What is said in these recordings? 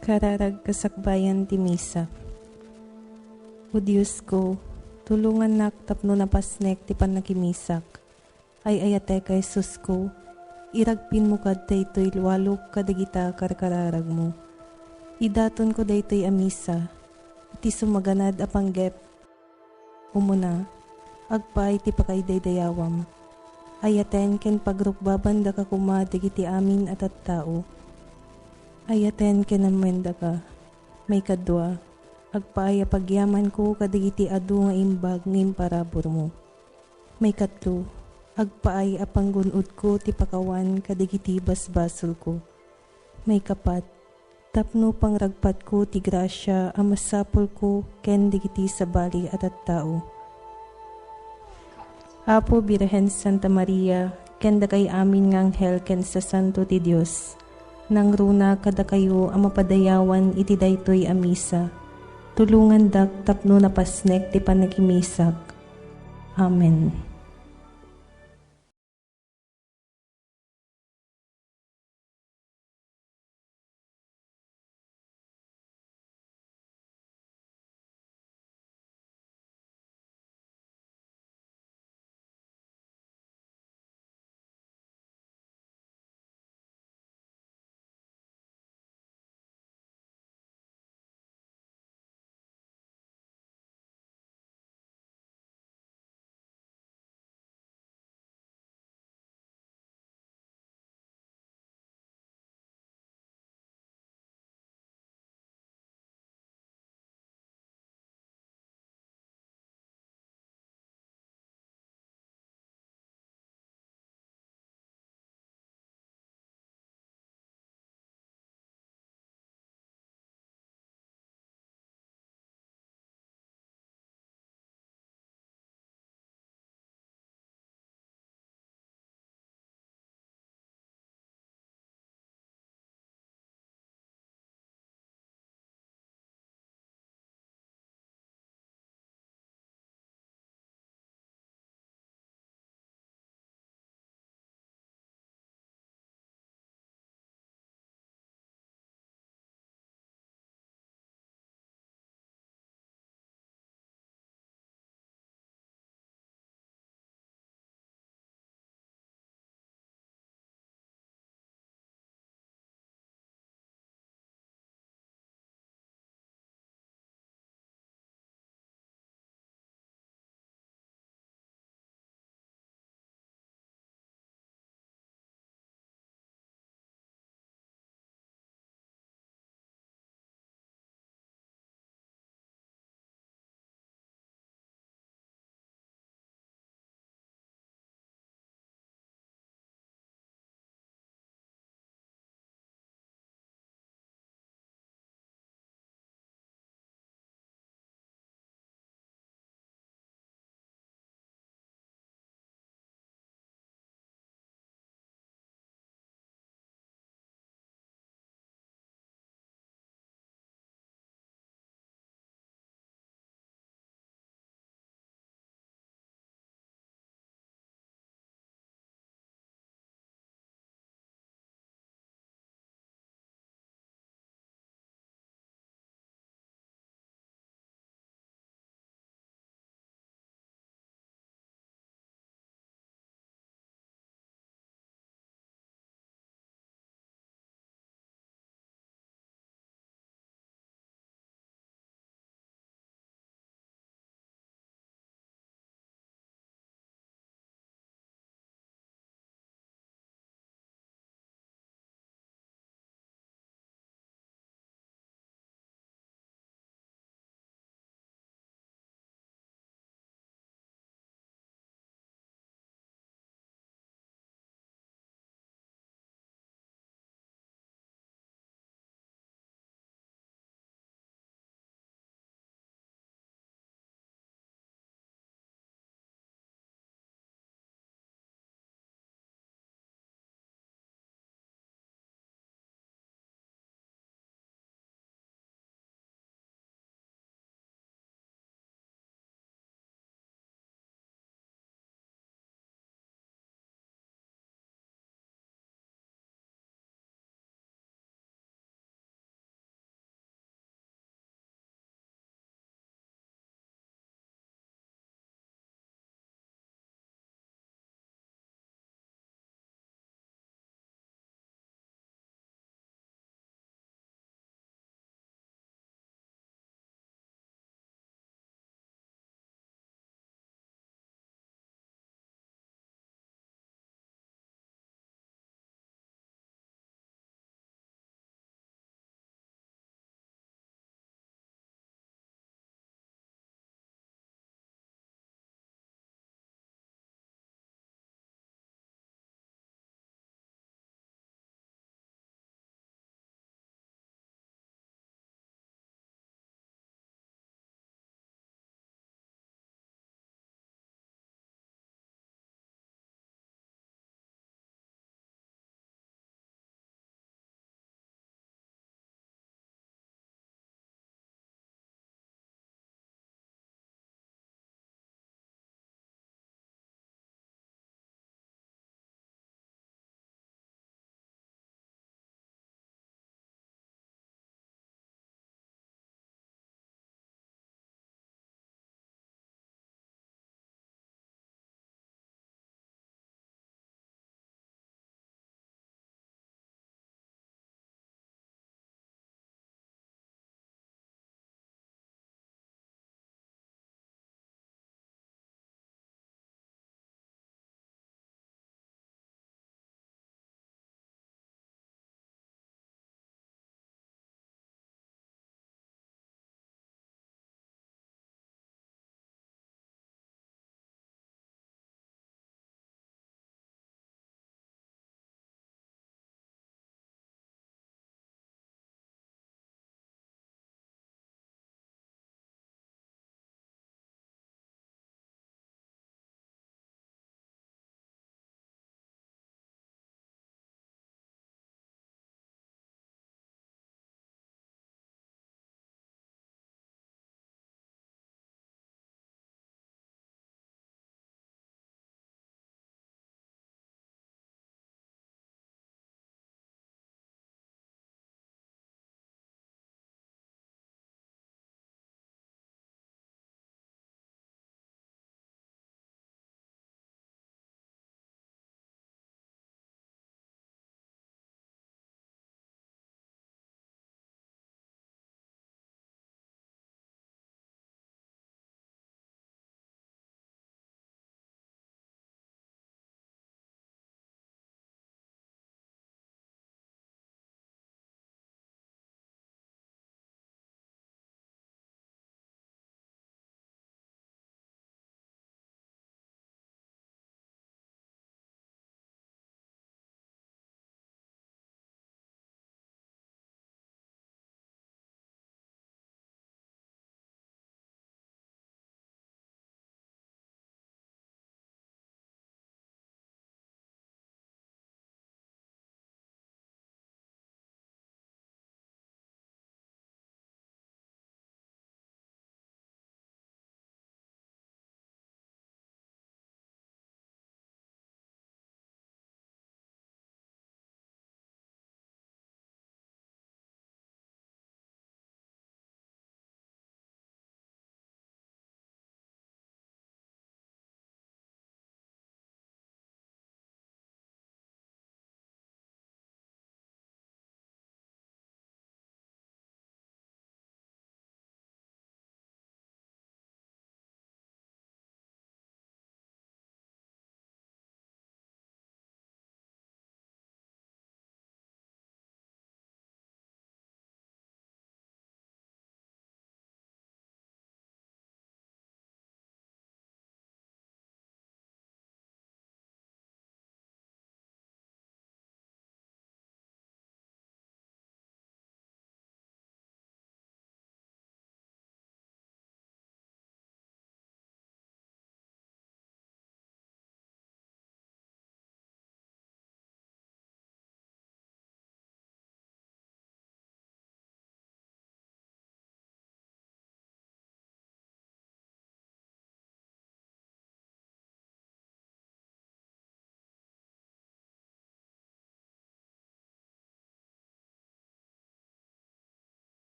Kararag kasakbayan ti Misa. O Diyos ko, tulungan nak tapno napasnek ti panakimisak. Ay ayate kay sus ko, iragpin mo kad daytoy walok kadagita karkararag mo. Idaton ko daytoy amisa, iti sumaganad apanggep. Umuna, agpay ti pakaidaydayawam. Ayaten ken pagrukbaban da ka kuma digiti amin at tao. Ayaten ken amenda ka, may kadwa, agpaaya pagyaman ko kadigiti adu nga imbag ngim parabor mo. May katlo, agpaay apanggunod ko ti pakawan kadigiti basbasol ko. May kapat, tapno pangragpat ko ti grasya amasapol ko ken digiti sabali at tao. Apo Birhen Santa Maria, ken dakay amin nga anghel ken sa santo ti Dios. Nang runa kada kayo ang mapadayawan iti daytoy amisa. Tulungan dak tapno napasnek ti panakimisak. Amen.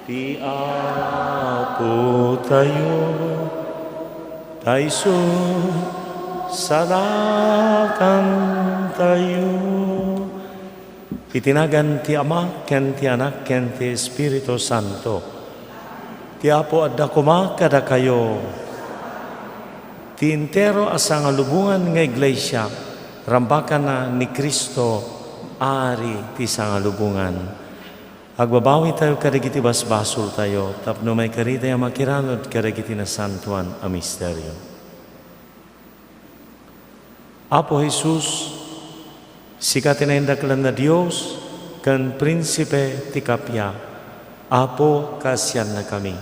ti Apo tayo, taiso salakan tayo. Itinagan ti Ama, ken ti Anak, ken ti Espiritu Santo. Ti Apo adda kumakada kayo. Ti entero asa nga lubungan nga iglesia, rambakan na ni Kristo, ari ti sangalubungan. Agbabawi tayo kadagiti basbasol tayo, tapno may karita yung makiranod kadagiti na santuan a misteryo. Apo Jesus, sikat na indaklan na Diyos, kan prinsipe ti kapya, Apo kasyan na kami.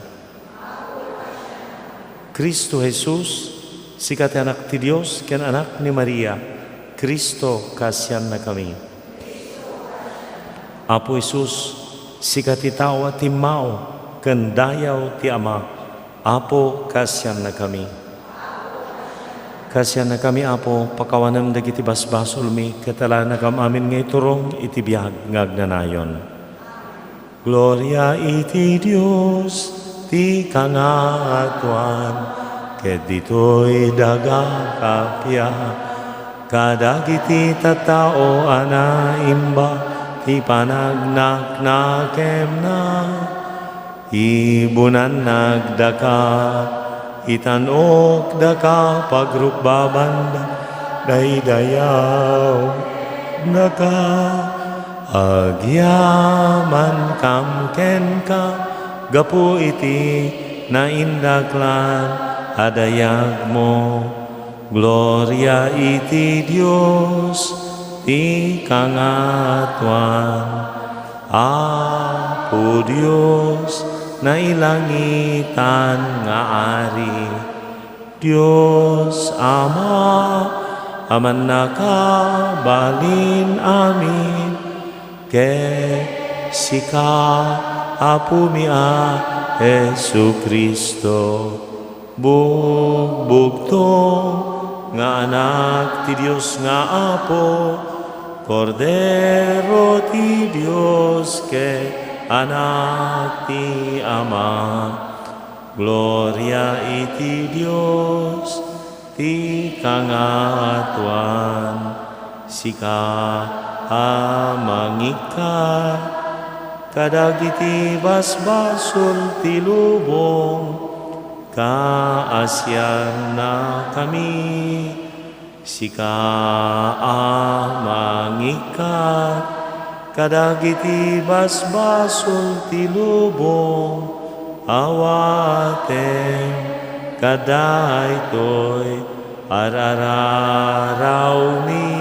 Kristo Jesus, sikat anak ti Diyos, kan anak ni Maria, Kristo kasyan na kami. Apo Jesus, sikat ti tao at timao, kan dayaw ti Ama, Apo kasyan na kami. Kasyan na kami, Apo, pakawanam dagiti basbasol mi, katala na kam amin ngay turong itibiyag ngagnanayon. Gloria iti Diyos, ti kangatuan, ket dito'y daga kapya, kadagiti tattao ana imba, ti panagnak-nakem na, ibunan nagdaka, itanok daka pagrukbabanda, daydayaw daka, agyaman kamken ka, gapu iti naindaklan, adayag mo. Gloria iti Diyos, ti kangatuan, Apo Diyos, na ilangitan nga ari. Diyos Ama, aman nakabalin amin, ke sika Apo mia Jesu Kristo, bugbugto nga anak ti Diyos nga Apo, Kordero ti Diyos ke anak ti Ama. Gloria iti Diyos, ti kangatuan, sika amangika, kadagiti basbasol ti lubong, kaasyan na kami, sika amangika, kadagiti basbasol ti lubong, awaten kadaytoy arararaw mi,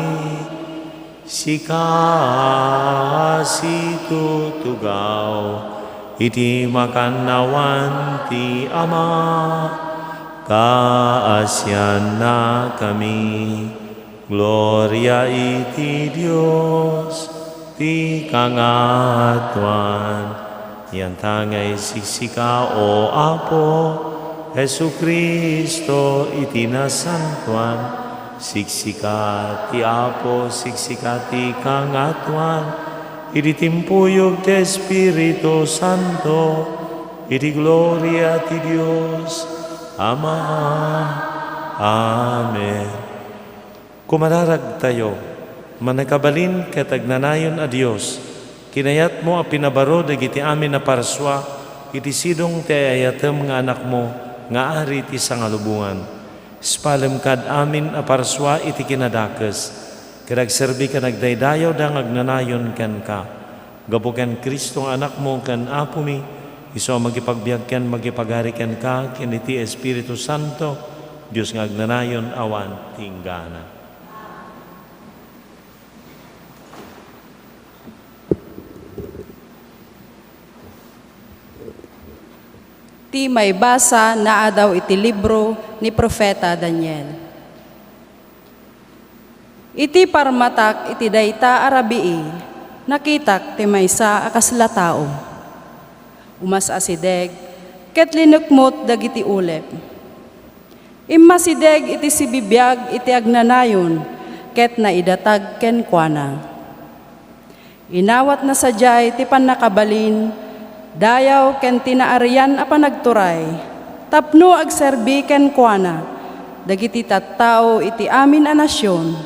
sika situtugaw, iti makanawan ti Ama, kaasyan na kami. Gloria iti Diyos, ti kangatuan, yan tangay siksika o Apo, Jesu Kristo iti nasantuan, siksika ti Apo, siksika ti kangatuan, iti timpuyog ti Espiritu Santo, iti gloria ti Diyos, Ama. Amen. Kumararag tayo, manakabalin katagnanayon a Diyos, kinayat mo a pinabaro dagiti amin na parswa, iti sidong ti ayatem nga anak mo, nga ari ti sangalubungan. Spalem kad amin a parswa iti kinadakes, kadagserbi ka nagdaydayaw da ngagnanayon ken ka. Gabuken Kristong anak mo ken Apo mi, iso magipagbiag ken magipagari ken ka, ken iti Espiritu Santo, Diyos nga agnanayon awan tinggana. Ti may basa na daw iti libro ni Propeta Daniel. Iti parmatak iti dayta arabii, nakitak ti maysa akasla tao. Umas asideg, ket linukmot dagiti ulep. Immasideg iti sibibiyag iti agnanayon, ket naidatag ken kuana. Inawat na sadyay ti pannakabalin, dayaw ken tinaarian a panagturay, tapno agserbi ken kuana, dagiti tattao iti amin a nasyon,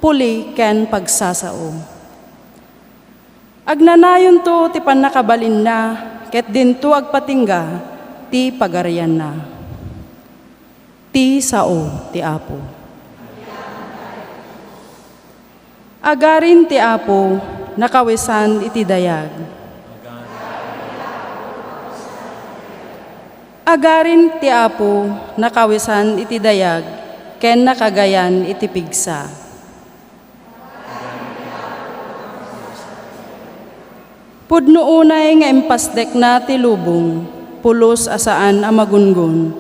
puli ken pagsasao. Agnanayon to ti pannakabalin na, ket dinto agpatingga, ti pagarian na. Ti sao ti Apo. Agarin ti Apo, nakawisan iti dayag. Agarin ti Apo, nakawisan iti dayag, ken nakagayan iti pigsa. Pudno unay nga impastek na ti lubong, pulos asaan a magungun.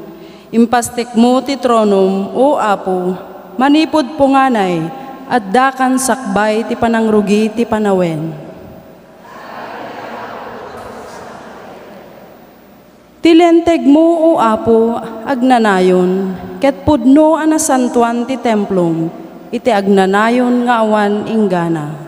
Impastek mo ti tronom, o Apo, manipod punganay, at dakan sakbay ti panangrugi ti panawen. Tilenteg mo, o Apo, agnanayon, ket pudno anasantuan ti templom, iti agnanayon nga awan inggana.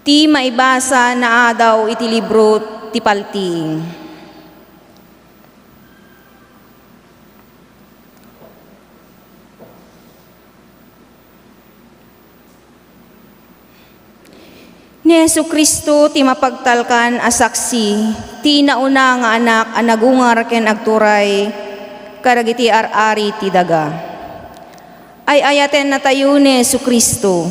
Ti maibasa na adaw iti libro ti palting. Ni Jesucristo ti mapagtalkan a saksi, ti nauna nga anak a nagungar ken agturay, kadagiti ar-ari ti daga. Ay ayaten na tayo ni Jesucristo,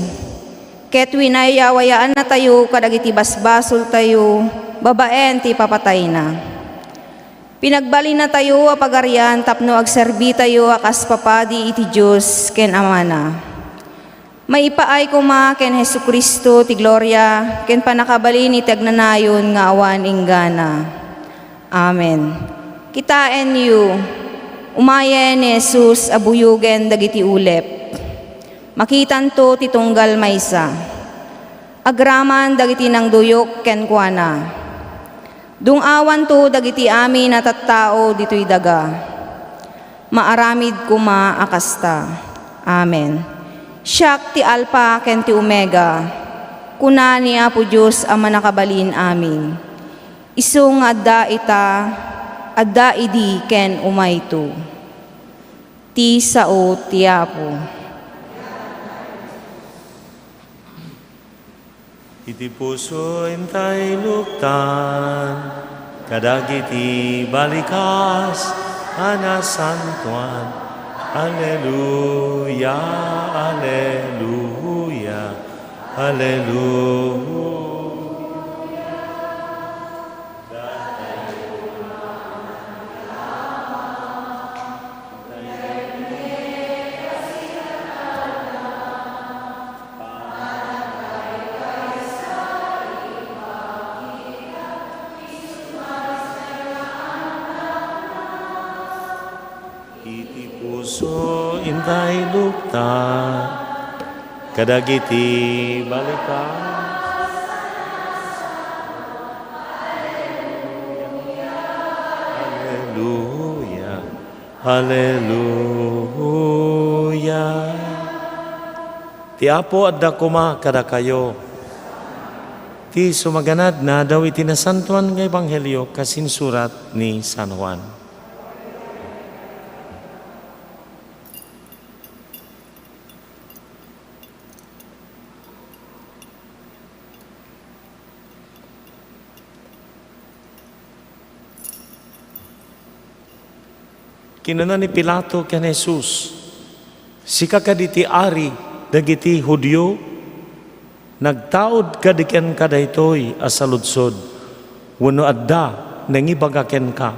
ket winayawayaan na tayo kadagiti basbasol tayo, babaen ti papatay na. Pinagbali na tayo a pagarian tapno agserbi tayo akas papadi iti Diyos ken amana. Maipaay kuma ken Jesucristo ti gloria ken panakabalin iti agnanayon nga awan inggana. Amen. Kitaen yu, umayen ni Jesus abuyugen dagiti ulep. Makitan to ti tunggal maysa. Agraman dagiti nang duyok ken kuana. Dungawan to dagiti amin na tattao ditoy daga. Maaramid kuma akasta. Amen. Siak ti Alpha ken ti Omega, kuna ni Apo Diyos ang manakabalin amin. Isung adda ita, adda idi ken umayto. Ti sao ti Apo. Iti puso intay luktan, kadagiti balikas, anasantuan. Alleluia, alleluia, alleluia. Puso intay lukta, kadagiti balikas. Alleluia, alleluia. Ti Apo adda kuma kada kayo. Ti sumaganad na daw iti nasantuan nga ebanghelyo kasinsurat ni San Juan. Kinuna ni Pilato ken Jesus, sika kaditi ari dagiti Hudyo, nagtaod kadiken kadaytoy asaludsod, wenno adda nangibaga ken ka,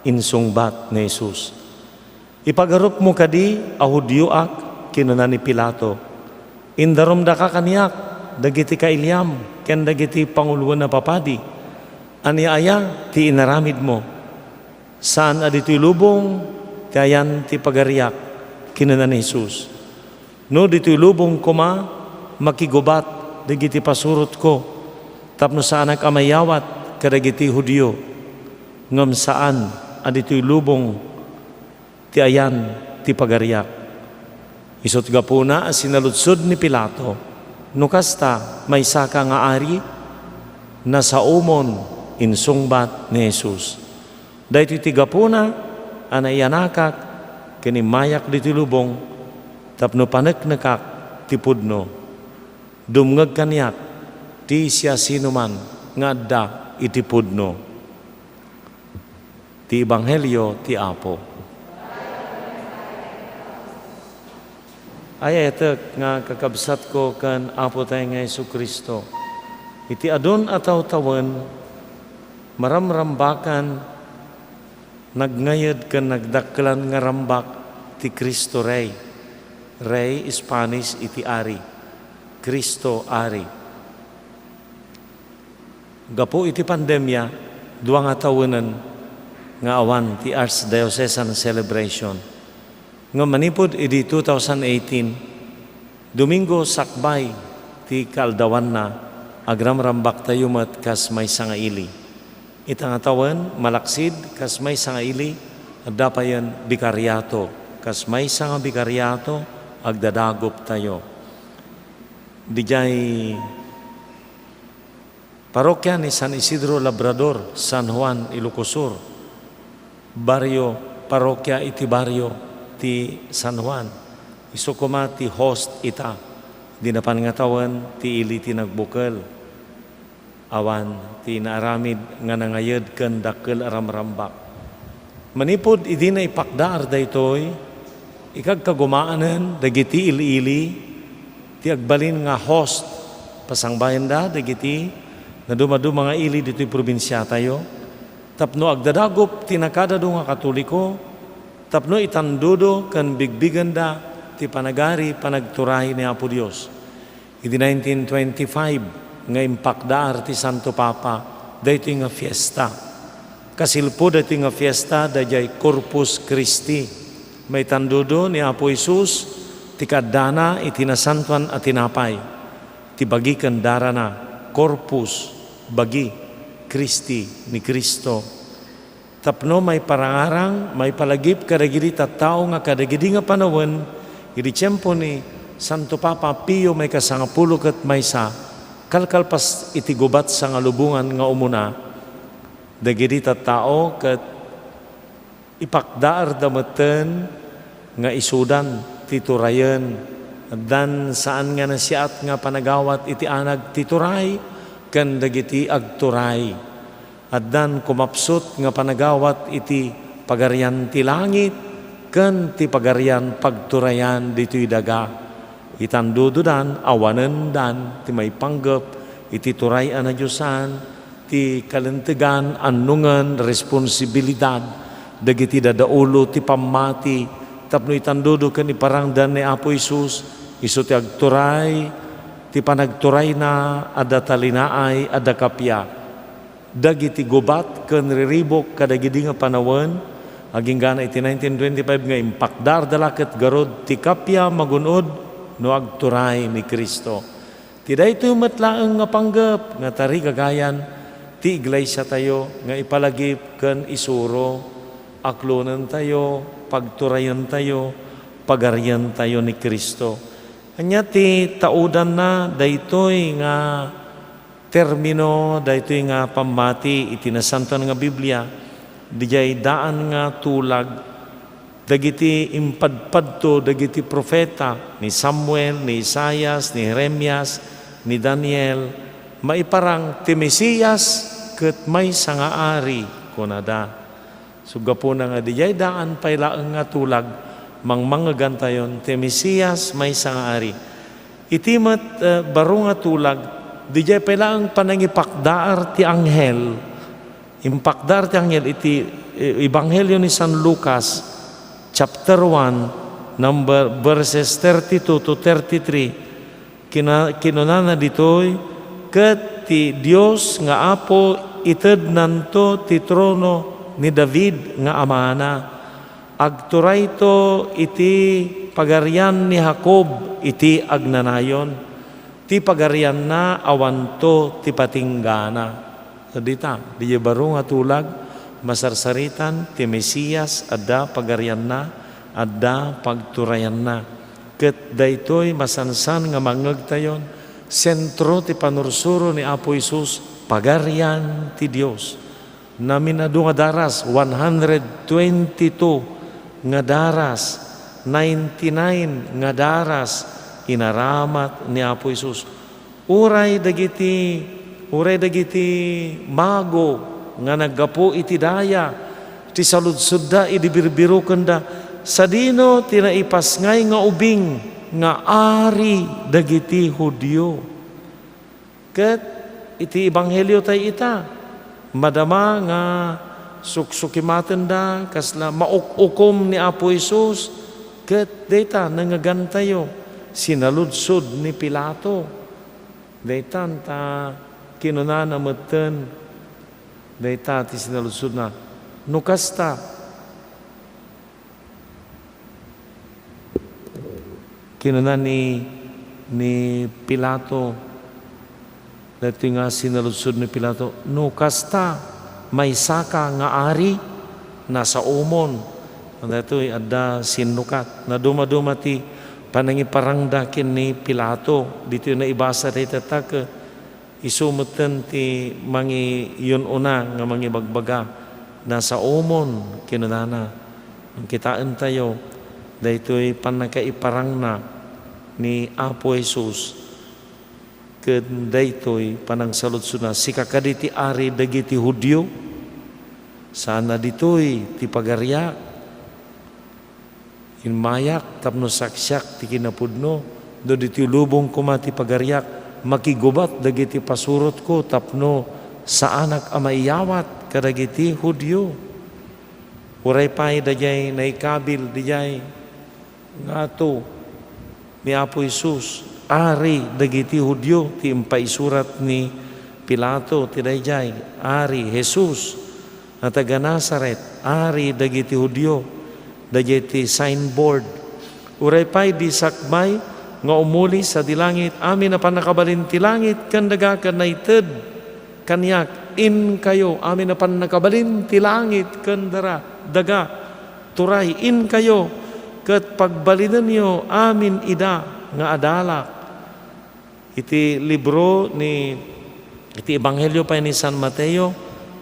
insungbat ni Jesus. Ipagarup mo kadi a Hudyo ak, kinuna ni Pilato, indarom da ka kaniyak, dagiti kailyam, ken dagiti panguluan na papadi, aniaya ti inaramid mo. Saan adito'y lubong, kayan ti pagariak, kinuna ni Jesus. No, dito'y lubong kuma, makigubat, dagiti pasurot ko, tapno saan amayawat, kadagiti Hudyo. ngam saan adito'y lubong ti ayan ti pagariak. Isot gapuna sinaludsod ni Pilato, no kasta may saka nga ari na sa umon insungbat ni Jesus. Dahito ti gapuna anayanakak kinimayak diti lubong tapno paneknekak ti pudno. Dumngeg kaniyak ti siya sinuman nga adda iti pudno. Ti Ebanghelyo ti Apo. Ay etek nga kakabsat ko kan Apo tayo nga Jesucristo. Iti adon ataw tawen maramrambakan nagngayd kan nagdakkelan nga rambak ti Cristo Rey. Rey Spanish iti ari. Cristo ari. Gapo iti pandemya duwa nga tawenan nga awan ti Archdiocesan celebration. Nga manipod iti 2018 Domingo sakbay ti kaldawan na agramrambak tayo met kas may sangaili. Itang atawan malaksid kas may sangaili at dapayan bikaryato. Kas may sanga bikaryato agdadagop tayo. Dijay parokya ni San Isidro Labrador, San Juan, Ilocosur. Baryo, parokya iti baryo ti San Juan. Isukuma ti host ita. Dinapan nga tawan ti ili ti nagbukal. Awan ti naaramid nga nangayad ken dakkel aramrambak. Manipod idi na ipakdar daytoy ikagkagumaanen dagiti ili ti agbalin nga host pasangbayan da dagiti na dumadu mga ili dito'y probinsya tayo. Tapno agdadagop ti nakadado nga Katoliko, tapno itandudo kan bigbiganda ti panagari panagturahi ni Apo Dios. Iti 1925 nga impakdar ti Santo Papa daytoy nga fiesta. Kasilpo daytoy nga fiesta dayjay Corpus Christi. May tandudo ni Apo Jesus ti kaddana iti nasantuan at tinapay. Ti bagi kandara na Corpus bagi Kristi ni Kristo. Tapno may parangarang, may palagip kadagidi tattao nga kadagidi nga panawen, iti tiyempo ni Santo Papa Pio may kasangapulo ket maysa, kalkalpas iti gubat sa nga lubungan nga umuna, dagidi tattao ket ipakdaar dameten nga isudan titurayen, dan saan nga nasiat nga panagawat iti anag tituray, ken dagiti agturay. At dan kumapsot nga panagawat iti pagarian ti langit, ken ti pagarian pagturayan dito'y daga. Itandududan, awanen dan, ti may panggap, iti turayan na Diyosan, ti kalentegan, annungan, responsibilidad, dagiti dadaulo, ti pamati, tapno itandudo ken iparangdan ni Apo Isus, iso ti agturay, ti panagturay na ada talinaay ada kapya. Dagiti gubat ken riribok kadagidi nga panawen aging gana iti 1925 nga impakdar dalaket garod ti kapya magunod no agturay ni Kristo. Ti daytoy metlaeng nga panggep nga tari gagayan ti iglesia tayo nga ipalagip ken isuro aklonen tayo, pagturayan tayo, pagarian tayo ni Kristo. Anya ti taudan na daytoy nga termino, daytoy nga pamati itinasanton nga Biblia, dijay daan nga tulag dagiti impadpadto dagiti profeta ni Samuel, ni Isaias, ni Jeremias, ni Daniel, maiparang ti Mesiyas ket may sangaari kunada. Sugapo na nga dijay daan paylaeng nga tulag mangmangagan tayon ti Mesiyas may sangaari. Itimat baro nga tulag dijay paylaeng panangipakdaar ti anghel. Impakdar ti anghel iti Ebanghelyo ni San Lucas chapter 1 number verses 32 to 33 kinunana ditoy ket ti Dios nga Apo ited nanto ti trono ni David nga amana agturay to iti pagarian ni Jacob iti agnanayon ti pagarian na awanto ti patinggana. Sadita, di baro nga tulag masarsaritan ti Mesiyas adda pagarian na, adda pagturayan na. Ket daytoy masansan nga mangeg tayon, sentro ti panursuro ni Apo Isus, pagarian ti Dios. Naminado nga daras, 122 nga daras, 99 nga daras, inaramat ni Apo Isus. Uray dagiti mago nga naggapo iti daya, ti saludsud da, idi birbiro kanda, sa dino tinaipas ngay nga ubing, nga ari dagiti Hudyo. Ket iti ebanghelyo tay ita, madama nga suksukimaten da, kasla maukukom ni Apo Isus, ket dayta nangagantayo, sinaludsud ni Pilato. Daytan ta kinunana meten, dayta ti sinaludsud na, nukasta. Kinunan ni Pilato, dito nga sinaludsud ni Pilato, nukasta, may saka nga ari, nasa umon. Dito adda sinukat, na dumaduma ti panangiparangdakin ni Pilato. Dito na ibasa dito tak, isumutan ti mangi yun una nga mangi bagbaga, nasa umon, kinunana. Ang kitaan tayo, daytoy panakaiparang na ni Apo Jesus, ken daytoy panang saludsud na, si kakaditi ari dagiti Hudyo, sana ditoy ti pagarya, inmayak tapno saksyak ti kinapudno, do diti lubong kuma ti pagaryak, makigubat dagiti pasurot ko tapno sa anak amaiyawat kadagiti Hudyo. Uray pay dayay naikabil dayay nga to ni Apo Isus, ari dagiti Hudyo, ti impaisurat ni Pilato ti dayjay, ari Jesus na taga Nazaret, ari dagiti Hudyo, dagiti signboard. Uray pay di sakbay nga umuli sa dilangit, amin na panakabalin ti langit, kandaga kanaited kanyak, in kayo, amin na panakabalin ti langit, kandara daga turay, in kayo, ket pagbalinan niyo amin ida nga adalak. Iti libro ni iti ebanghelyo pa ni San Mateo,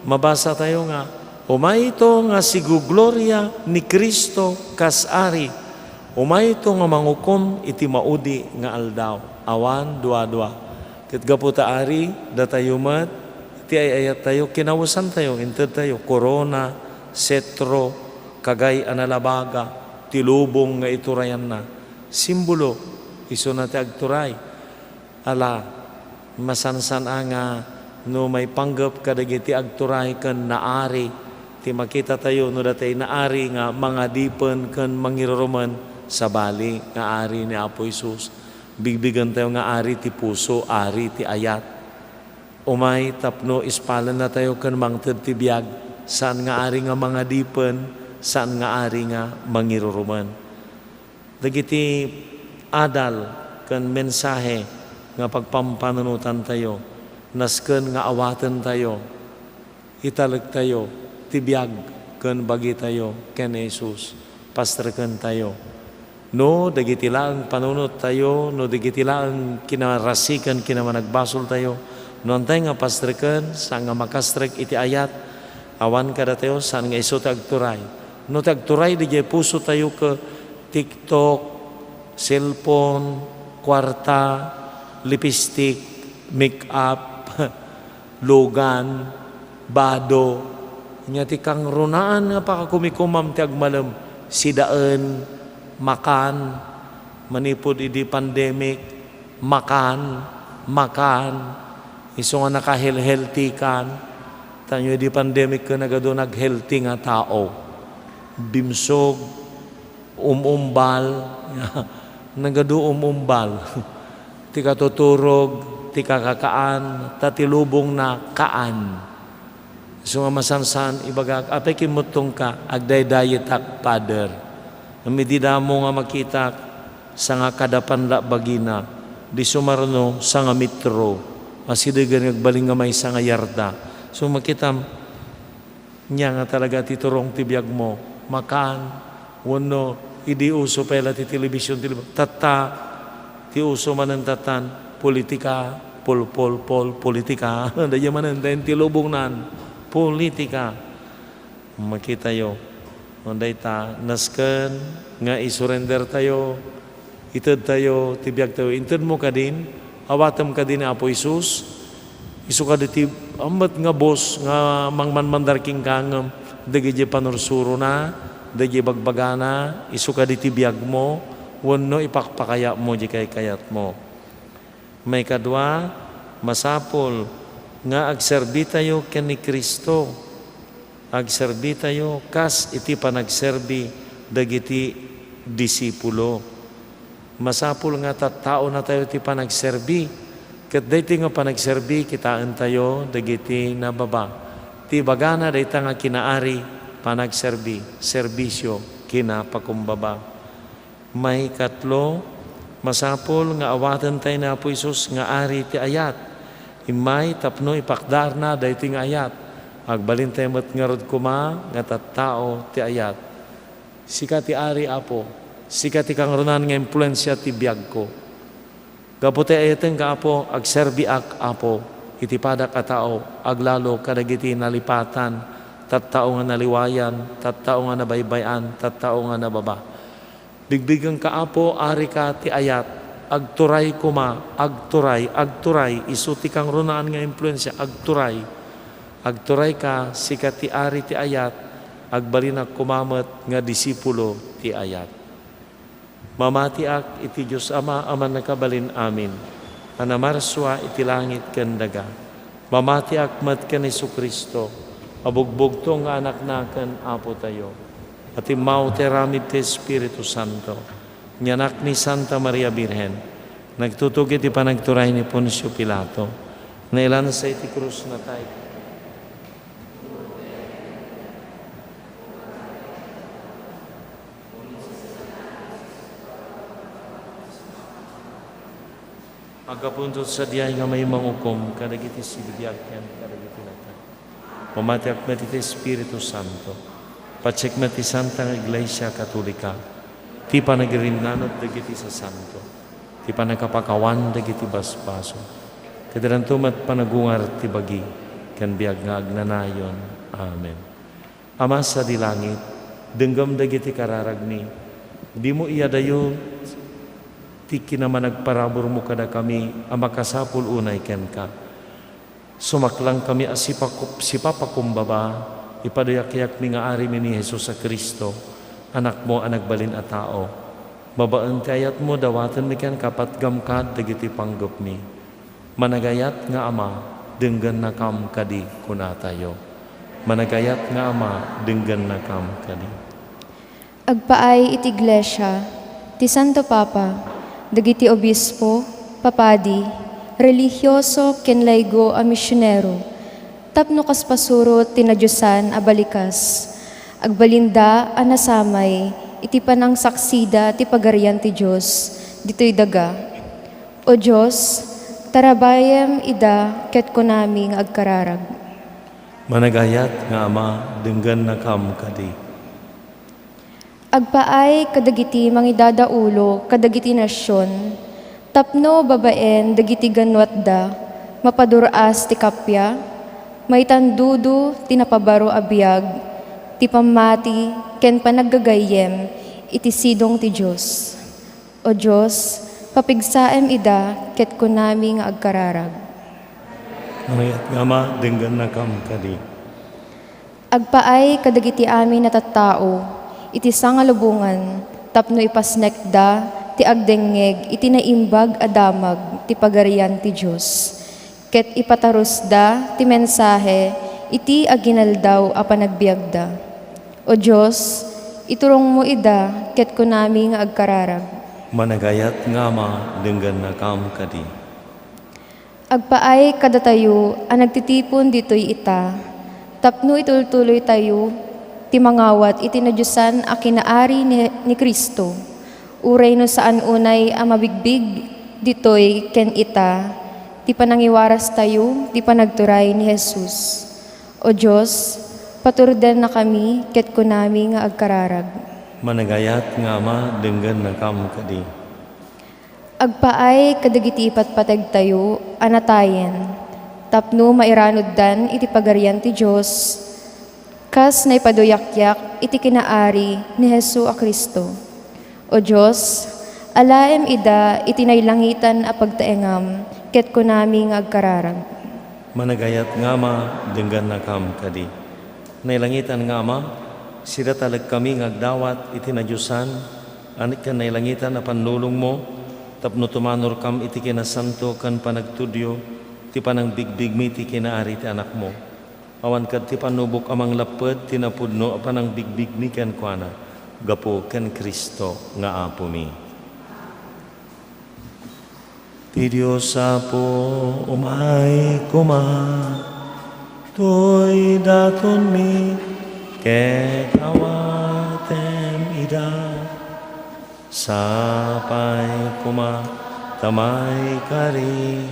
mabasa tayo nga, umayto nga sigugloria ni Kristo kas ari, umayto nga mangukom iti maudi nga aldaw, awan dua-dua. Ket gaputa ari datayo met, iti ayat tayo, kinawusan tayo, inted tayo, korona, setro, kagay analabaga, tilubong nga iturayan na, simbolo, iso na ti agturay. Ala, masansan nga, no may panggap kadagiti agturay ken naari, ti makita tayo no datay naari nga mga dipen ken mangiruruman sa bali nga ari ni Apo Isus. Bigbigan tayo nga ari ti puso, ari ti ayat. Umay tapno ispalan na tayo ken mangted ti biag, saan nga ari nga mga dipen, saan nga ari nga mangiruruman. Dagiti adal ken mensahe nga pagpampanunutan tayo, nasken nga awaten tayo, italag tayo, tibiyag ken bagi tayo ken Jesus, pastreken tayo. No dagiti laeng panunot tayo, no dagiti laeng kinarasiken kinamanagbasol tayo, no antay nga pastreken sa nga makastrek iti ayat, awan kada tayo saan nga iso tagturay. No tagturay di puso tayo ke TikTok, cellphone, kwarta, lipstick, make-up, logan, bado. Nya ti kang runaan nga pakakumikumam ti agmalem, sidaan, makan, manipod idi pandemic, makan, iso nga naka-healthy kan, tanyo idi pandemic ka nagado nag-healthy nga tao, bimsog, umumbal, nagado umumbal, ti katuturog, ti kakakaan, tatilubong na kaan. So nga masansan, ibagag, apay kimutong ka, agday-dayet ak pader. Namidida mo nga makita sa nga kadapan la bagina, di sumarno sa nga mitro, masidigan ngagbaling nga may sa nga yarda. So makita, Nya nga talaga ti turong ti biag mo. Makan, wano, idi uso pala ti telebisyon, tata, ti uso manan tatan, politika, politika. Daya manan, dahin ti lubong nan, politika. Makita yo, onday ta, nasken, nga isurrender tayo, itad tayo, ti biag tayo, intad mo ka din, awatam ka din Apo Isus, isu ka di amat nga boss nga mangmanmandarking kangam dagiti panursuro na dagiti bagbagana isu ka di tibiyag mo wenno ipakpakaya mo di kay kayat mo. May kadwa masapol nga agserbi tayo ken ni Kristo, agserbi tayo kas iti panagserbi dagiti disipulo. Masapol nga tattao na tayo ti panagserbi. Kat dayti nga panagserbi, kitaan tayo, dagiti na baba. Ti bagana dayti nga kinaari, panagserbi, serbisyo, kinapakumbaba. May katlo, masapol nga awatan tayo na Apo Isus nga ari ti ayat. Imay tapno ipakdar na dayti nga ayat. Agbalin tayo matngarod kuma, nga tattao ti ayat. Sika ti ari Apo, sika ti kangrunan nga impluensya ti biag ko. Kaputi ayateng ka Apo, agserbi ak Apo, iti padak a tao, aglalo kadagiti nalipatan, tattao nga naliwayan, tattao nga nabaybayan, tattao nga nababa. Bigbigang ka Apo, ari ka ti ayat, agturay kuma, agturay, isuti kang runaan nga influensya, agturay ka, sikat ti ari ti ayat, agbalinak kumamat nga disipulo ti ayat. Mamatiak iti Diyos Ama, aman nakabalin amin. Anamarswa iti langit kendaga. Mamatiak mat ken Jesu-Kristo. Abugbog nga anak naken Apo tayo. At imaw teramid ti Espiritu Santo. Nyanak ni Santa Maria Birhen. Nagtutug iti panagturay ni Poncio Pilato. Nailan sa iti krus na tayo. Agapundot sa diyay nga may mangukom, kadagiti sibiyag ken kadagiti natan. Pamatiak met iti Espiritu Santo, patsek met iti Santa Iglesia Katolika, ti panagirinanot dagiti sa Santo, ti panagkapakawan dagiti basbaso, kadirantumat panagungar ti bagi, ken biag nga agnanayon. Amen. Ama sa dilangit, denggam dagiti kararagni, di mo iyadayo ti kinamanagparabor mo kada kami, amakasapul unay ken ka. Sumaklang kami sipapakumbaba, ipadayak-yak mi nga ari mi ni Jesus sa Kristo, anak mo anagbalin a tao. Babaan ti ayat mo, dawatan mi ken kapatgam kad dagiti panggap mi. Managayat nga Ama, denggan na kam kadi kunatayo. Managayat nga Ama, denggan na kam kadi. Agpaay iti Iglesia, ti Santo Papa, dagiti obispo, papadi, religyoso ken laygo a misyonero, tapno kas pasuro tinadyosan a balikas, agbalinda a nasamay, iti panang saksida ti pagarian ti Diyos, dito'y daga. O Diyos, tarabayem ida ket kunami nga agkararag. Managayat nga Ama, denggan na kam kadi. Agpaay kadagiti mangidadaulo kadagiti nasyon, tapno babaen dagiti ganwat da, mapaduras ti kapya, may tandudo tinapabaro abiyag, ti pamati ken panaggagayem, iti sidong ti Diyos. O Diyos, papigsaem ida ket kunami nga agkararag. Managayat nga Ama, denggan na kam kadi. Agpaay kadagiti amin na tattao, iti sangalubungan, tapno ipasnekda, ti agdengeg, iti naimbag adamag, ti pagarian ti Diyos. Ket ipatarusda, ti mensahe, iti aginaldaw a panagbiagda. O Diyos, iturong mo ida, ket kunami nga agkararag. Managayat nga Ama, denggan na kam kadi. Agpaay kadatayo, ang nagtitipon dito'y ita, tapno itultuloy tayo, ti mangawat itinadyosan a kinaari ni Kristo. Uray no saan unay a mabigbig, ditoy ken ita, ti panangiwaras tayo, ti panagturay ni Jesus. O Diyos, paturdan na kami, ket kunami nga agkararag. Managayat nga Ama, denggan na kam kadi. Agpaay kadagiti patpatag tayo, anatayen, tapno mairanuddan iti pagarian ti Diyos, kas naipaduyakyak iti kinaari ni Hesu a Kristo. O Diyos, alaem ida iti nailangitan a pagtaengam, ket kunami nga agkararag. Managayat nga Ama, denggan na kam kadi. Nailangitan nga Ama, sida talag kami ngagdawat iti nadyusan, anik kan nailangitan a panlulong mo, tapno tumanor kam iti kinasanto kan panagtudyo, ti panang bigbig mi ti kinaari ti anak mo. Awan kad ti panubok amang lapad, tinapudno panang bigbig mi ken kuana, gapo ken Kristo nga Apo mi. Ti Diyos Apo, umay kuma, to'y daton mi, ket awatem ida. Sapay kuma, tamay kari.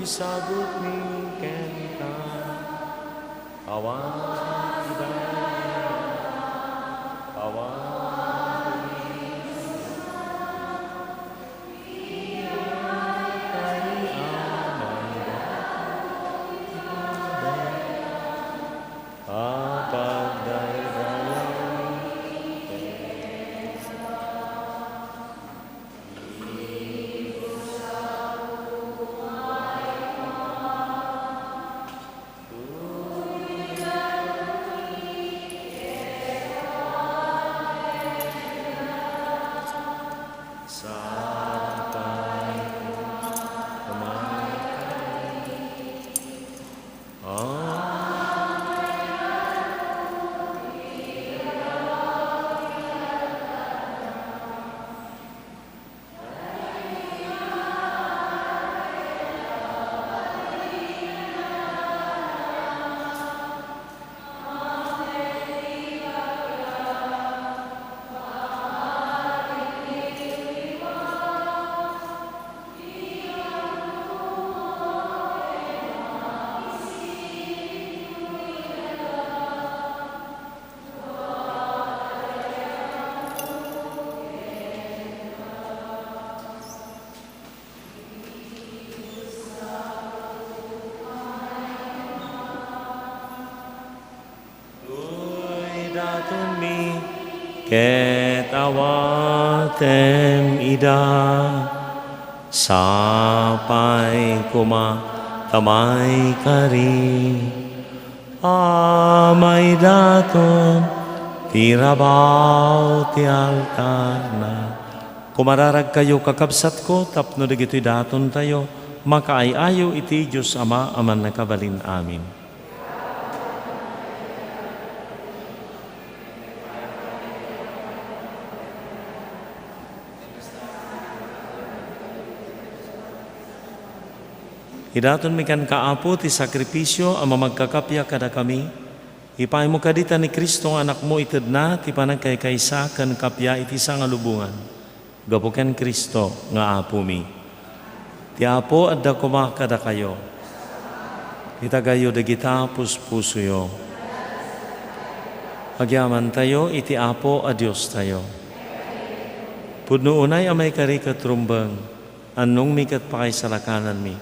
Isagot mi kenta, awan hidayah, awan. Ket awatem ida, sapay kuma, tamay kari, amay daton, tirabaw ti altar na. Kumararag kayo kakabsat ko, tapno dagito'y daton tayo, makaayayo iti Diyos Ama, aman nakabalin amin. Hidaton mi kan kaapo ti sakripisyo ang mamagkakapya kada kami. Ipay mo kadita ni Kristo ang anak mo ited na ti panagkaykaysa kan kapya iti sangalubungan. Gapo ken Kristo nga Apo mi. Ti Apo adda kuma kada kayo. Itagayo dagita puspusuyo. Agyaman tayo iti Apo a Dios tayo. Pudno unay amay kari katrumbang anong mi kat pakaisalakanan mi.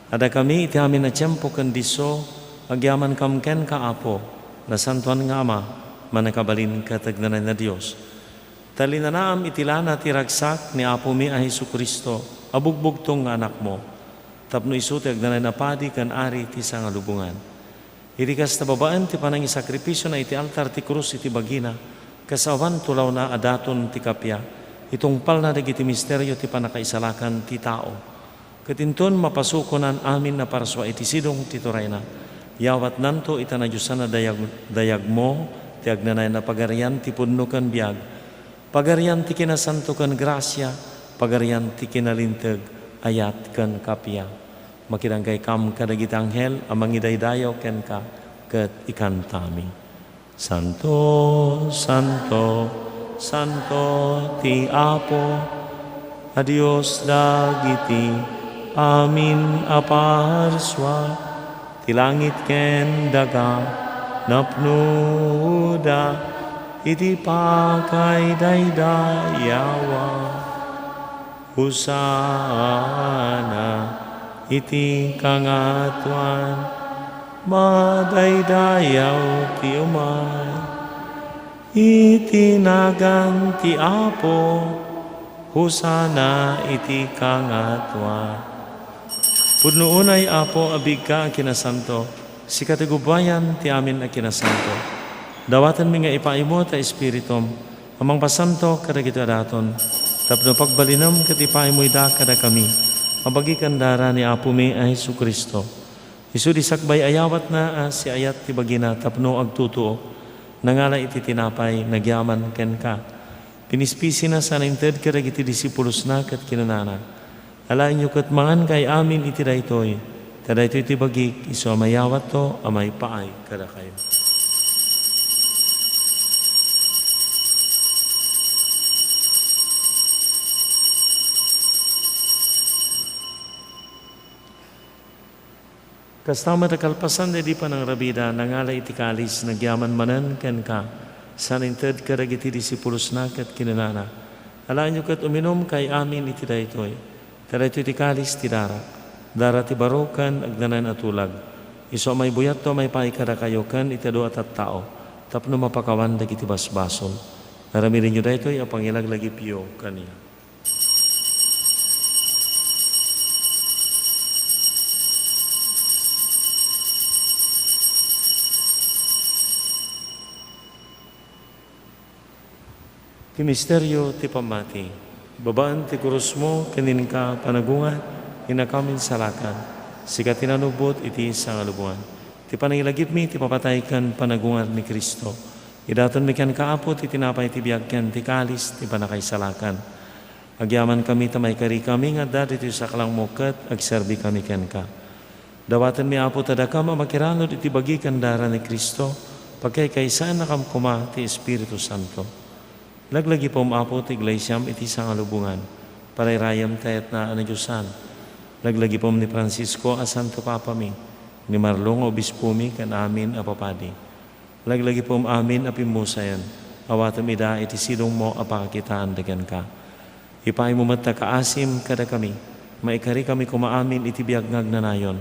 Ada kami iti amin na tiyempo kandiso, agyaman kam ken kaapo, na santuan nga Ama, manakabalin katagnanan na Diyos. Talinanaam itilana ti ragsak ni Apo mi a Hesu Kristo, abugbugtong nga anak mo, tapno iso ti agnanan na padi kan ari ti sangalubungan. Irikas na babaan ti panang isakripisyo na iti altar ti krus iti bagina, kasawan tulaw na adaton ti kapya, itong pal na dagiti misteryo ti panakaisalakan ti tao. Katinton mapasukonan amin na paraswa iti sidong tituray na. Yawat nanto itanadyusan na dayag mo, ti agnanay na pagarian ti punno kan biag, pagarian ti kinasanto kan grasya, pagarian ti kinalintag, ayat kan kapya. Makidanggay kam kadagiti anghel, amang idaydayaw ken ka, ket ikantami. Santo, Santo, Santo ti Apo, a Dios dagiti amin aparswa, ti langit ken daga napnuda, iti pakay daydayawa. Husana iti kangatuan, madaydayaw ti umay. Itinagan ti Apo, husana iti kangatuan. Pudnoon ay Apo, abig ka kinasanto, si katigubayan ti amin a kinasanto. Dawatan mi nga ipaimo ta Espiritum, amang pasanto kadagito daton, tapno pagbalinam katipaimo ida kada kami, mabagikan dara ni Apo mi ay Jesu Kristo. Isu disakbay ayawat na si ayat ti bagina tapno agtutuo, nangala iti tinapay nagyaman ken ka. Pinispisi na sa nainted kadagiti disipulos na kat kinunana. Alain nyo kat mangan kay amin iti daytoy, kada ito iti bagik, iso amayawat to, amay paay kada kayo. Kastama da kalpasan di pa ng rabida, nangala iti kalis, nagyaman manan ken ka, sa nainted kadagiti disipulos na kat kinunana. Alain nyo kat uminom kay amin iti daytoy, kada ito iti kalis ti dara ti barokan agnanan atulag. Iso may buyat to may paikada kayo kan itado at tao, tapno mapakawan dagiti basbasol. Naramirin nyo daytoy apang ilaglagi piyo kaniya. Ti misteryo ti pamati, babaan ti kurus mo, kanin ka panagungan, inakamin salakan, sika tinanubot iti isang alubungan. Ti panangilagip mi, ti papataykan panagungan ni Kristo. Idaton mi ken kaapot, ti tinapay ti biyagken, ti kalis, ti panakaisalakan. Agyaman kami tamay kari kami, nga dati ti saklang mokat, agserbi kami ken ka. Dawatan mi apo tadakam, amakiranod iti bagikan dara ni Kristo, pagkay kaysaan nakam kuma ti Espiritu Santo. Laglagi po maapo ti Iglesiam iti sangalubungan, parayrayam tayat na anadyosan. Laglagi po ni Francisco a Santo Papa mi, ni Marlong Obispo mi kan amin a papadi. Laglagi po amin a pimusayan, awatam ida iti sidong mo a pakakitaan dagan ka. Ipay mo mat kaasim kada kami, maikari kami kumaamin iti biyag ngagnanayon.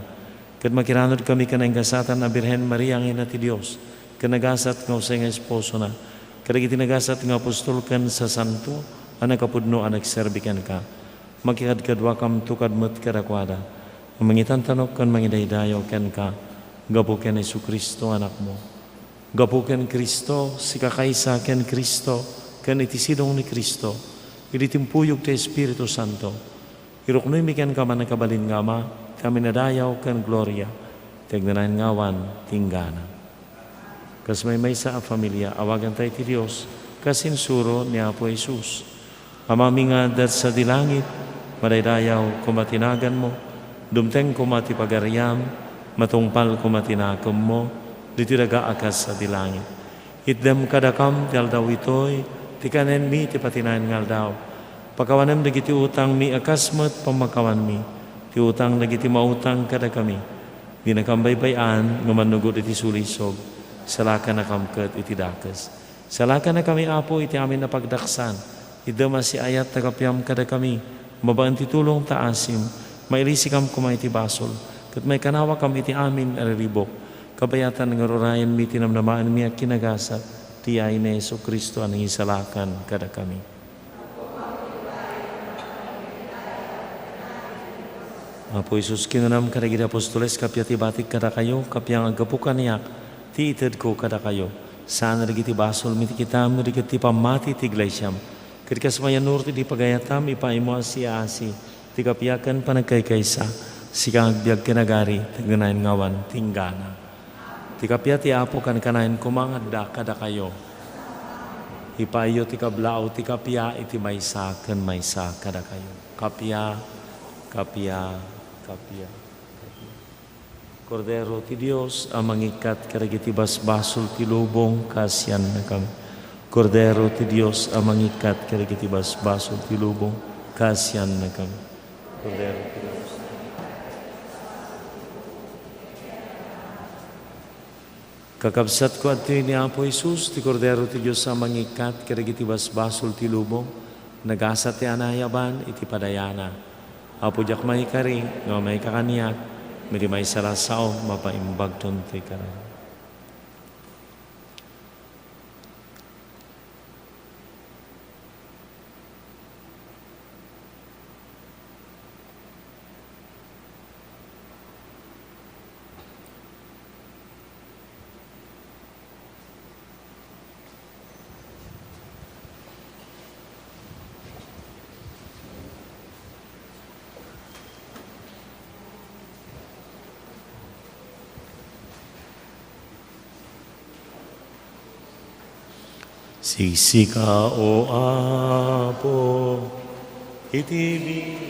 Kad makiranod kami kanang gasatan na Birhen Maria ang ina ti Diyos, kanagasat ng usay nga esposo na, kadagiti nagasat nga apostol kan sa santo, anak kapudno anak serbikan ka. Makikadkadwa kam tukad met kadakwada. Mangitan tanok kan mangidaydayo ken ka. Gapu ken Jesu Kristo anak mo. Gapu ken Kristo, si kakaysa ken Kristo, ken itisidong ni Kristo. Iditimpuyog ti Espiritu Santo. Iruknoy mi ken ka man nakabalin nga ma, kami nadayaw ken gloria. Tignanan ngawan tinggana. Kas may sa familia, awagan tayo ti Diyos, kasinsuro ni Apo Jesus. Amami nga dat sa dilangit, madaydayaw kumatinagan mo, dumteng kumati pagaryam, matungpal kumatinakam mo, ditiraga akas sa dilangit. Itdem kadakam ti aldaw itoy, ti kanen mi ti patinayan nga aldaw. Pakawanem dagiti utang mi akasmat pamakawan mi, ti utang dagiti mautang kada kami. Di nakambaybayan, ngamanugod iti sulisog. Salaka na kamkat iti dakas. Salaka na kami apo iti amin na pagdaksan. Idama si ayat tagapyam kada kami. Mabaan ti tulong taasim. Mailisi kam kumay iti basol. Kat may kanawa kam iti amin ariribok. Kabayatan ng rurayan mi tinamnamaan mi at kinagasat. Tiyay na Jesu Kristo anang isalakan kada kami. Apo Isus kinunam kadagiti apostoles kapya ti batik kada kayo. Kapyang agapukan niyak. Ti ited ko kada kayo. Sana rigiti basol miti kitam rigiti pamati ti Iglesiam. Kadikas mayanur ti pagayatam ipaimo asi. Ti kapiakan panagkaykaysa. Sikang agbiag kinagari tiganayin ngawan tinggana. Ti kapya ti apo kan kanayin kumangadda kada kayo. Ipayo ti kablao ti kapya iti maysa ken maysa kada kayo. Kapya. Kordero ti Dios, ang mangikat karagiti basbasol ti lubong, kasyan na kami. Kordero ti Dios, ang mangikat karagiti basbasol ti lubong, kasyan na kami. Kordero ti Dios. Kakabsat ko at ni Apo Jesus, ti Kordero ti Dios, ang mangikat karagiti basbasol ti lubong, nagasa ti anayaban, iti padayana. Apo jak may kari, no may kakaniyak, miri may sarasao, mapaimbag tunti ka rin. Siksika o Apo, itibig.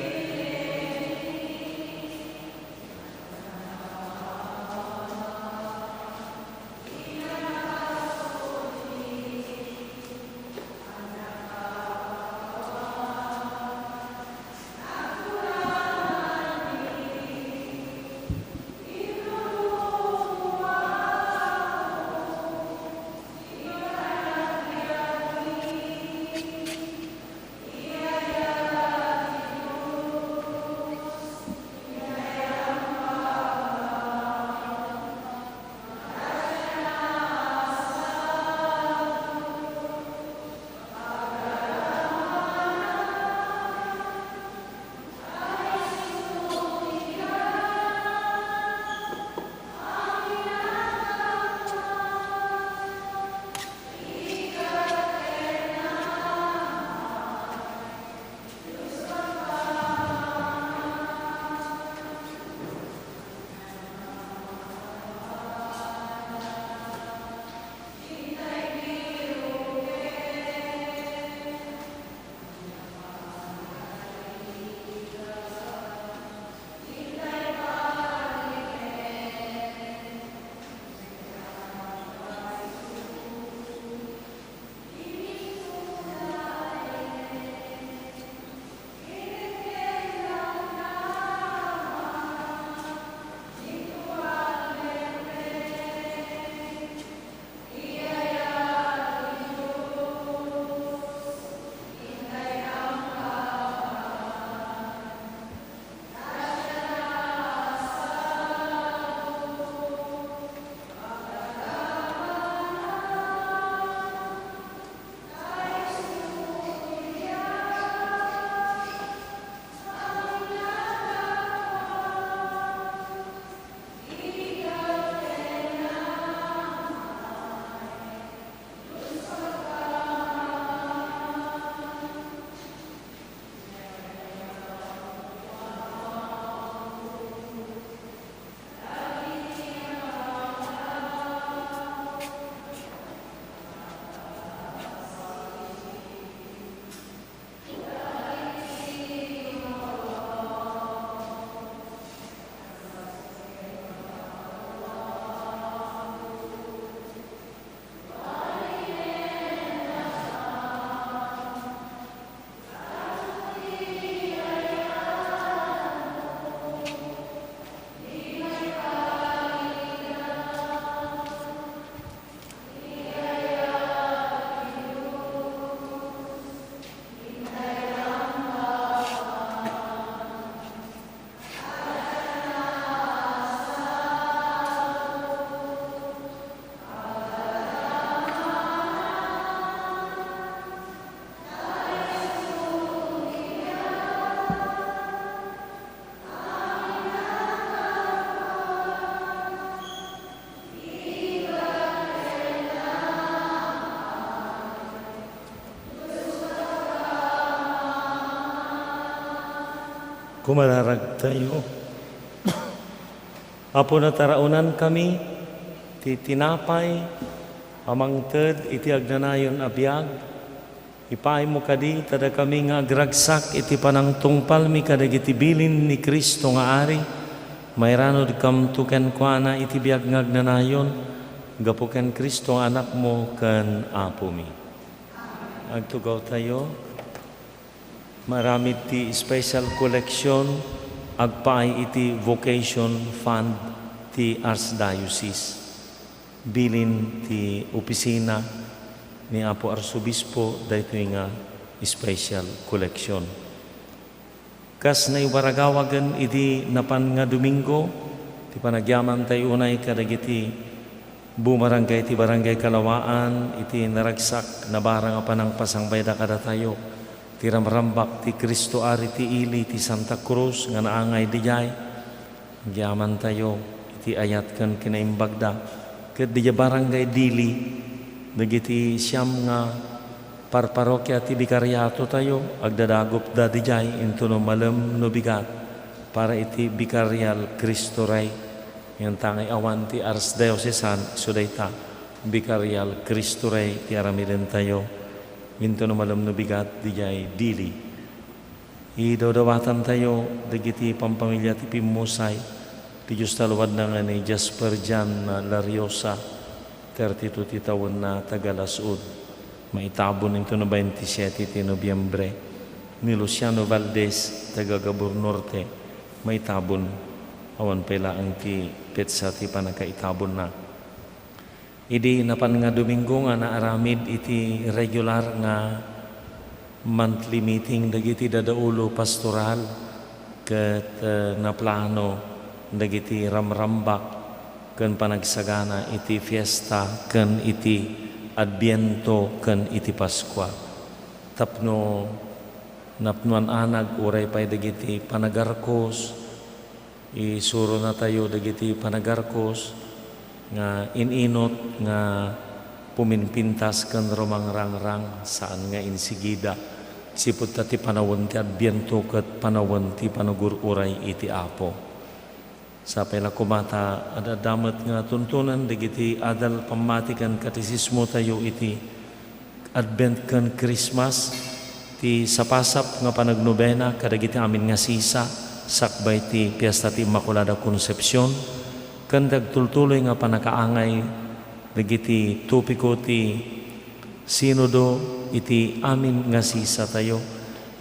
Kumararag tayo. Apo na taraunan kami, ti tinapay, amangted iti agnanayon abiyag, ipay mo kadi, tada kami nga agragsak, iti panang tungpal mi kadag iti bilin ni Kristo nga ari, mayranod kam tuken kuana iti biag ngagnanayon, gapuken Kristo anak mo ken apo mi. Agtugaw tayo, maramid ti special collection, agpaay iti vocation fund ti Archdiocese. Bilin ti opisina ni Apo Arsobispo dahito nga special collection. Kas na iwaragawagan iti napan nga Domingo, ti panagyaman tayo unay kadagiti bumarangay ti barangay Kalawaan, iti naragsak na barang apanang pasangbayda kada tayo, ti ramrambak ti Kristo ari ti ili ti Santa Cruz nga naangay dijay, gyaman tayo iti ayat kan kinaimbagda, ket di barangay Dili, dagiti siyam nga parparokya ti bikaryato tayo, agdadagop da dijay into no malem no bigat, para iti bikaryal Cristo Rey, yang tangay awan ti Archdiocesan, so dayta, bikaryal Cristo Rey, ti aramiden tayo, into no malem no bigat, dijay Dili. Idodawatan tayo, dagiti pampamilya ti Pimusay, ti Diyos talawad na nga ni Jasper Jan Lariosa, 32 ti taon na Tagalasud. Maitabon nito no 27 ti Nobyembre. Ni Luciano Valdez, taga Gabor Norte, maitabon. Awan pala ang ti petsa ti panakaitabon na. Idi napan nga Domingo nga naaramid iti regular nga monthly meeting dagiti dadaulo pastoral ket naplano dagiti ramrambak ken panagsagana iti fiesta ken iti Adbiento ken iti Paskwa. Tapno napnuan anag uray pay dagiti panagarkos, isuro na tayo dagiti panagarkos nga ininot nga puminpintas ken rumangrangrang saan nga insigida sipud ta ti panawon ti Adbiento ket panawon ti panugururay iti Apo. Sa pela kumata adadamet nga tuntunan digiti adal pamatikan katisismo tayo iti Advent ken Christmas ti sapasap nga panagnobena kadagiti amin nga sisa sakbay ti Piesta ti Immaculada Concepcion ken dagtultuloy nga panakaangay digiti topiko ti Sinodo iti amin nga sisa tayo.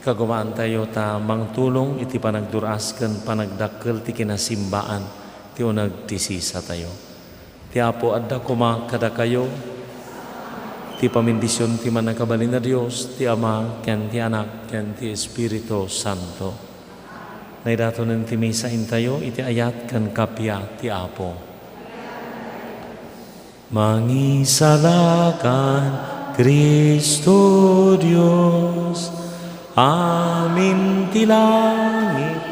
Kagawaan tayo ta mangtulong iti panagduras ken panagdakkel ti kinasimbaan ti unag ti sisa tayo. Ti Apo adda kuma kada kayo, ti pamindisyon ti manakabalin na Dios, ti Ama ken ti Anak ken ti Espiritu Santo. Naidatonen ti misa intayo iti ayat ken kapya ti Apo. Mangisalakan Kristo Dios, amin ti langit.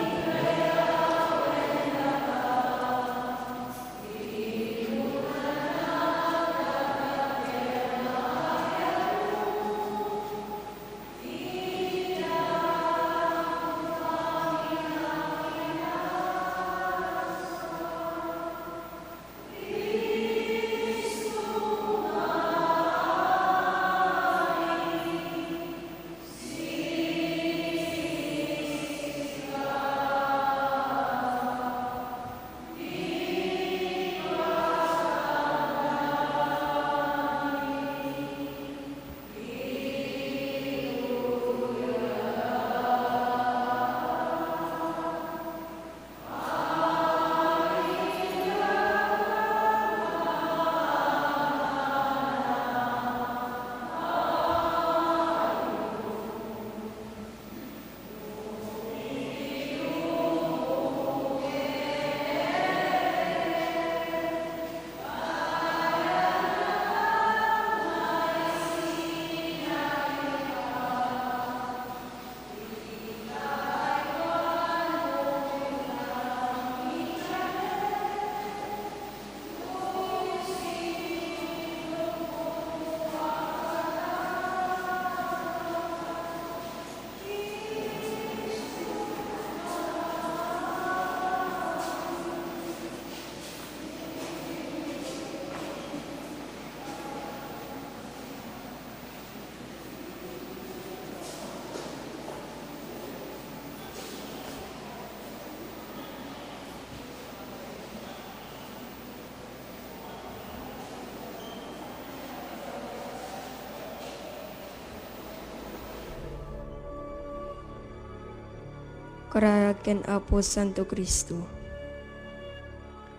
Kararag ken Apo Santo Kristo.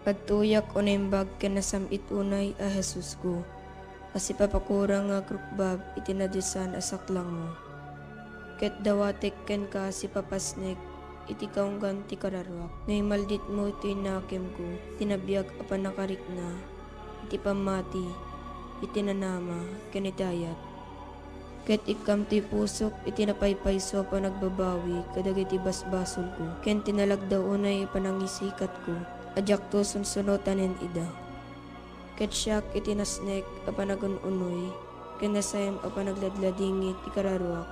Pagtuyak o naimbag ken nasamit unay a Jesus ko. Kasi papakurang nga krukbab itinadusan asaklang mo. Ket dawatek ken ka si papasnek iti kaunggan ti kararwak. Naimaldit mo iti nakem ko, tinabiyag apan nakarik na, iti pamati, iti nanama, ken itayat. Ket ikam ti pusok iti napaypayso pa nagbabawi kadag iti basbasol ko. Ken tinalagdaw unay panangisikat ko. Adyak to sunsunotanen ida. Ket siyak iti nasnek a panagununoy. Ken nasayam a panagladladingit iti kararwak.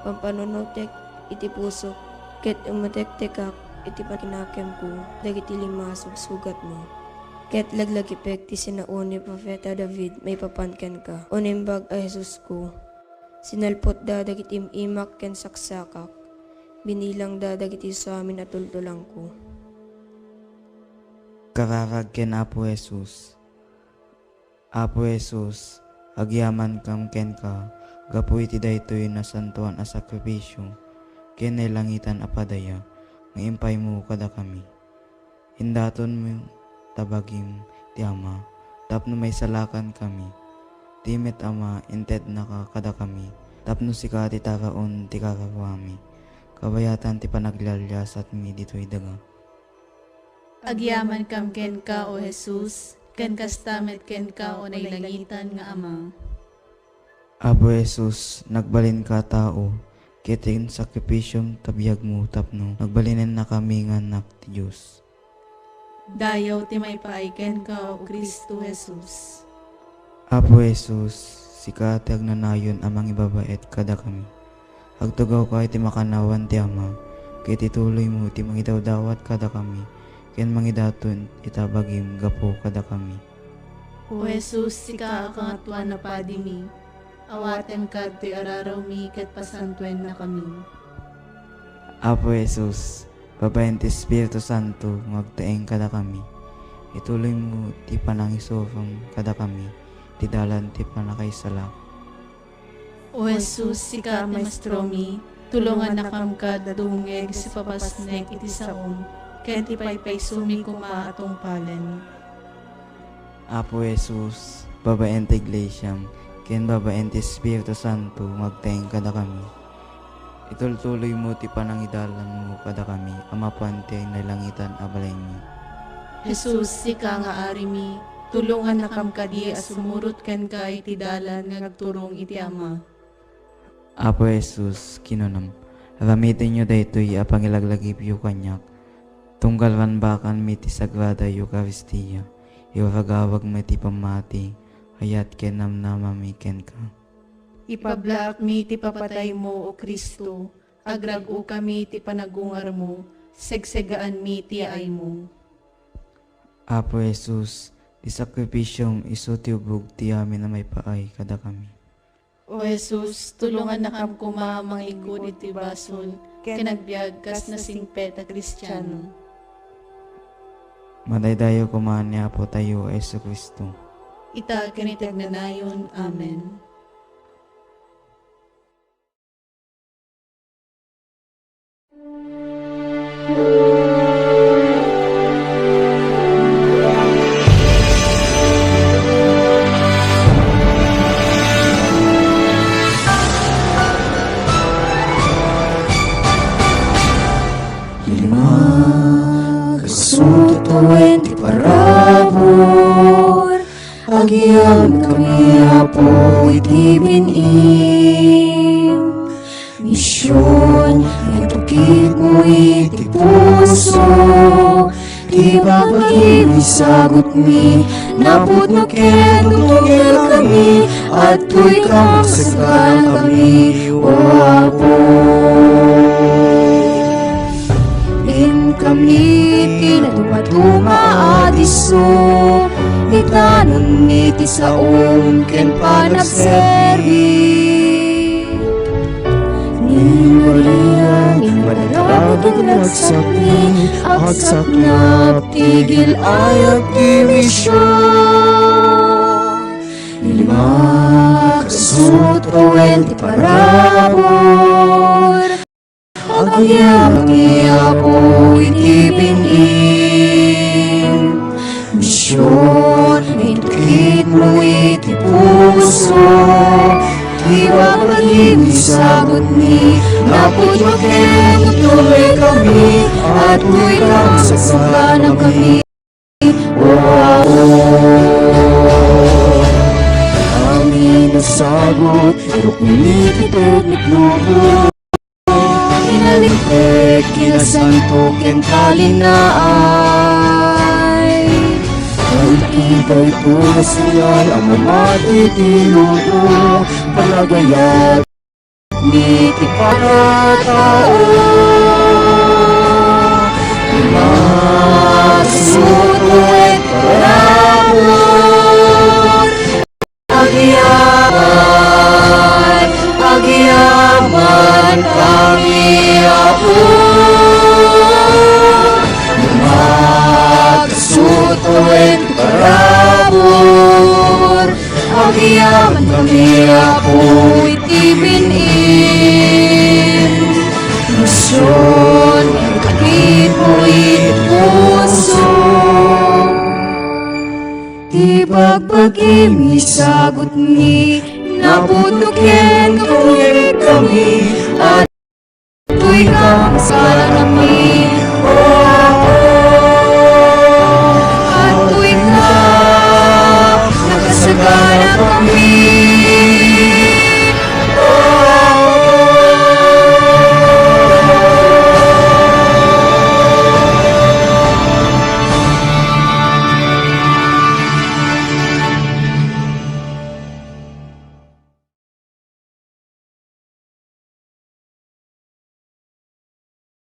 Pampanunutek iti pusok. Ket umutek-tekak iti pakinakem ko. Dagiti lima sugat mo. Ket laglagipek ti sinauni Propeta David may papanken ka. Unimbag a Jesus ko. Sinalpot da dagiti imak ken saksakak. Binilang da dagiti sa amin at tultulang ko. Kararag ken Apo Jesus. Apo Jesus, agyaman kam ken ka, gapu iti daytoy na santuan a sakripisyo, ken langitan a padaya, nga impay mo kada kami. Hindaton mo tabagim ti Ama, tapno may salakan kami. Timet Ama, inted na ka kada kami, tapno sika ti taraon ti karawami, kabayatan ti panaglalyas at mi dito'y daga. Agyaman kam ken ka o Jesus, ken kastamet ken ka o nailangitan nga Ama. Apo Jesus, nagbalin ka tao, kitin sakripisyong tabiyag mo tapno, nagbalinin na kami nga anak ti Diyos. Dayaw ti may paaiken ka o Kristo Jesus. Apo Jesus, sika ti agnanayon amang ibabait kada kami. Agtugaw ka iti makanawan ti Ama, kiti tuloy mo iti mangidawdawat kada kami, ken mangidaton itabagim gapo kada kami. O Jesus, sika akangatuan na padimi, awaten ka ti araraw mi ket pasantuen na kami. Apo Jesus, babayan ti Espiritu Santo, magtaeng kada kami. Ituloy mo ti panangisorom kada kami, ti dalan ti panakaisala. O Jesus, sika maestro mi, tulungan na kam ka dadungeg si papasnek iti saom, ken ti paypay sumi kuma atong palen. Apo Jesus, babayan ti Iglesiam, ken babayan ti Espiritu Santo, magtaeng kada kami. Itultuloy mo ti panangidalan mo kada kami, amapan ti nalangitan abalay mi. Jesus, sika nga ari mi, tulungan na kam kadi as sumurot ken ka iti dalan nga nagturong iti Ama. Apo Jesus, kinunam, ramitin nyo daytoy apangilaglagip yu kanyak, tunggalwan bakan mi ti Sagrada Eucharistia, iwaragawag mi ti pamati, hayat ken namnamami ken ka. Ipablak mi ti papatay mo o Kristo, agrago kami ti panagungar mo, segsegaan mi ti ay mo. Apo Jesus, ti sakripisyong iso ti ubog ti amin na may paay kada kami. O Jesus, tulungan na kam kuma mangigod iti basol, kinagbiag kas na singpet a Kristiyano. Madaydayo kumaan niya po tayo, Yesu Kristo. Ita kinitag na nayon. Amen. Kasututuin ti parabor, agyam kami apo iti binim. Misyon, natukit mo iti puso, ti babagim isagot mi, napod no ken tutugil kami, at tuy kamaksagan kami, o apo. Kami kinatuma adiso, itanon mi ti saom ken panagserbi. Ni Maria, ni Madarabag nagsakni, agsaknap tigil ayat ti misyon. Lima kasut kawen ti parabor, Agyamang iapo itipin-in. Misyon, itukit mo iti puso, iwag maging sagot ni napot makin tuloy kami at tuloy kang sasagla ng kami. Amin na sagot, irok nilitipid nitlubo. Inalikpek, kinasanto, kentalinay. Pag-ibay po na siya'y ang mamati tinuto, palagayat, niti para tao. Masuto at parabot, agyaman kami ako. Magsuto at parabot, agyaman kami ako itibin-in. Misyon, kakit mo puso, Ipagbagim isagot ni naputukin kami at tuwi kang sa namin. At tuwi ka nakasagana kami.